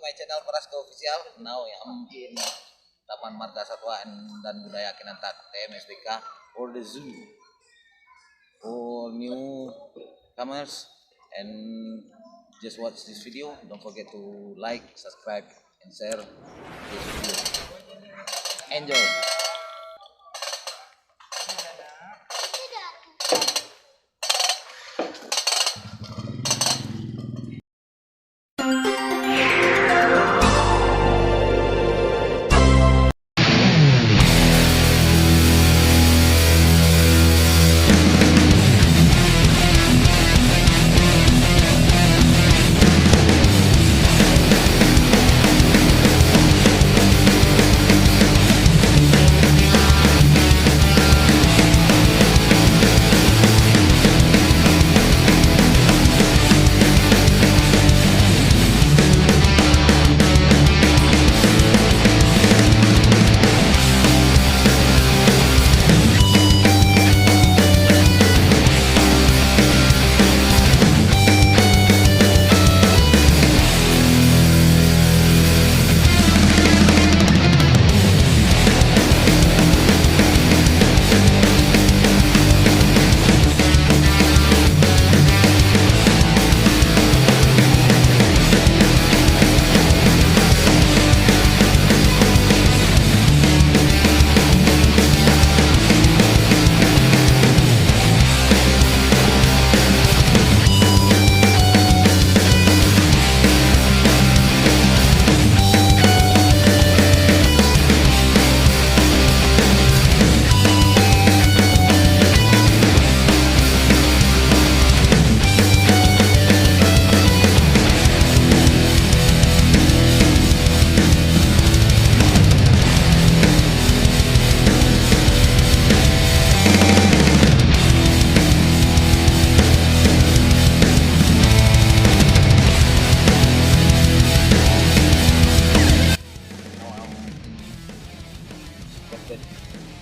my channel Praska Official. Now I'm in Taman Marga Satwa dan Budaya Kinantan TMSDK for the zoo. For new comers and just watch this video. Don't forget to like, subscribe, and share this video. Enjoy.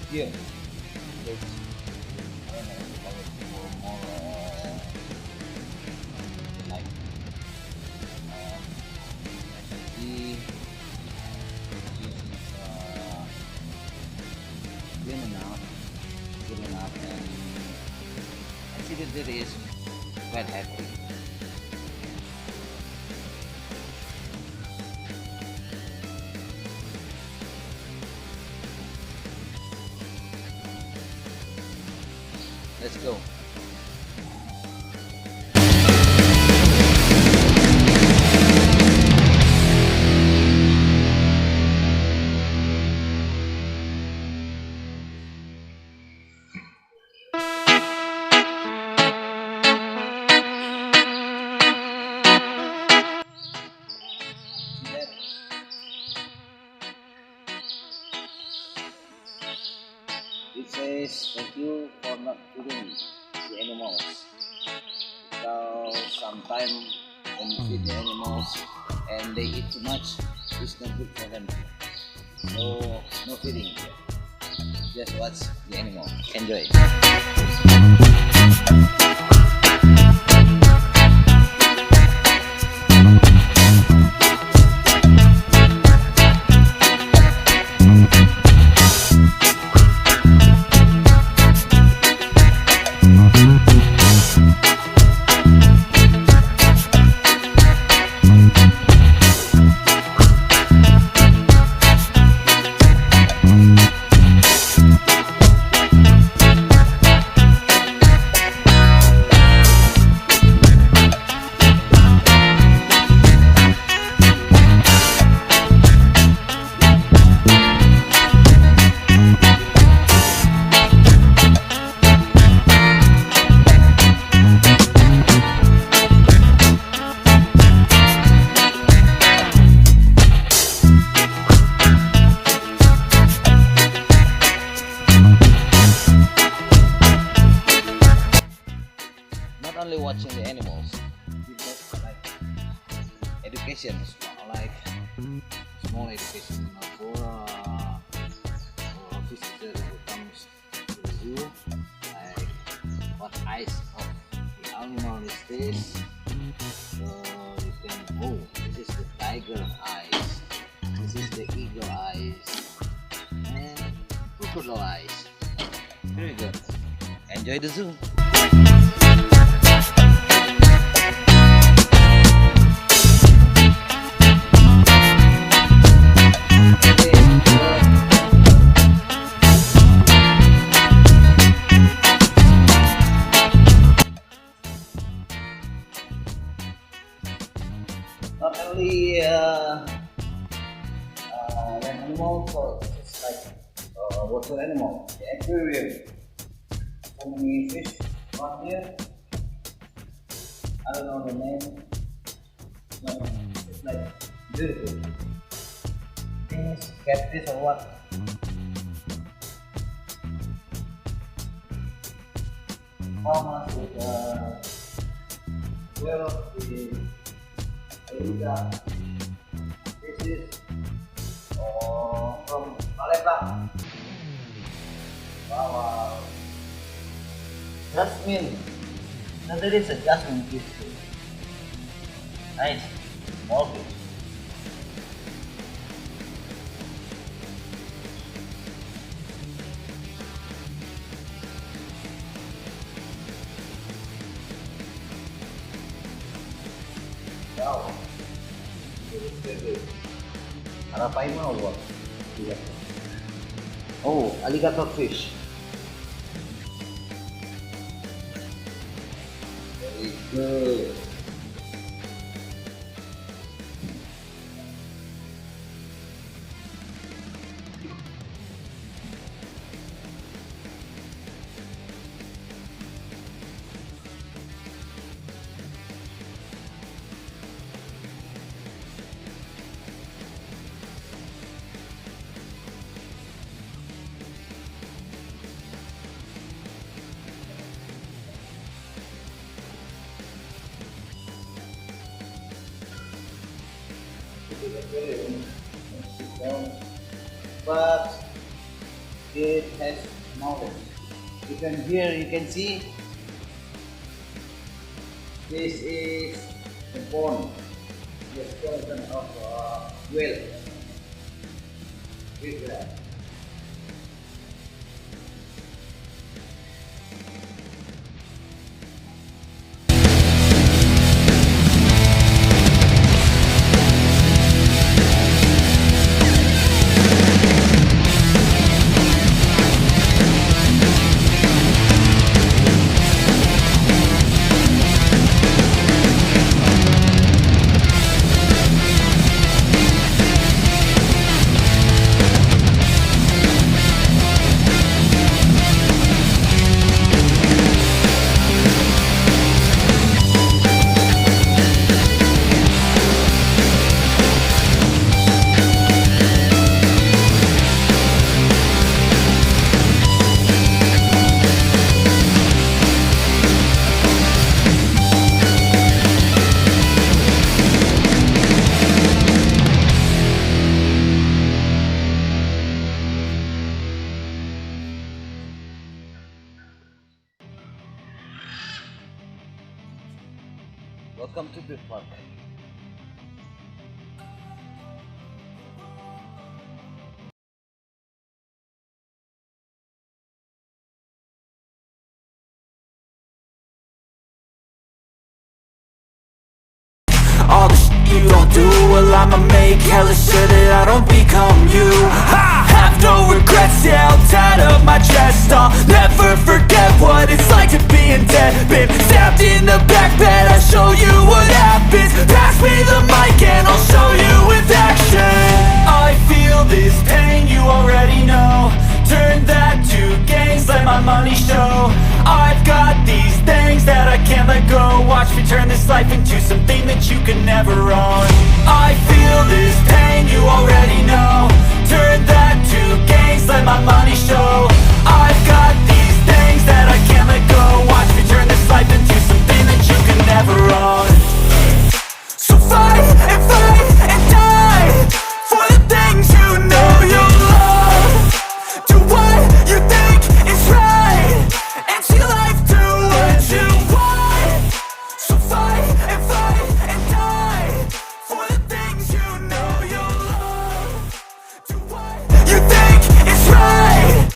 Here, there's, I don't know, call it more like I can see this is clean enough, and I see that there is quite happy. Let's go. It says thank you for not feeding the animals, because sometimes when you feed the animals and they eat too much, it's not good for them. So no feeding, just watch the animal. Enjoy. Only watching the animals, like education, like small education for visitors who comes to the zoo, like what eyes of the animal is this, so you can, oh, this is the tiger eye. naturalized. Very good. Enjoy the zoo. Not only land animals, so it's like water animal. The aquarium. So many fish on here. I don't know the name. No, it's like beautiful. I think it's catfish or what? Farmers with where of the illegal fishes or from Palembang. Wow. Jasmine. Now there is a jasmine fish too. Nice. Small fish. Wow. Harapan mo or what? Oh, alligator fish. Very good. But it has knowledge. You can see this is the bone, the skeleton of whale. Big whale. Welcome to the park. All the shit you don't do, well I'ma make hella sure that I don't become you. I have no regrets, yeah, I'll tie up my chest. I'll never forget what it's like to be in debt. Been stabbed in the back bed, I'll show you what happens. Pass me the mic and I'll show you with action. I feel this pain, you already know. Turn that to gains, let my money show. I've got these things that I can't let go. Watch me turn this life into something that you can never own.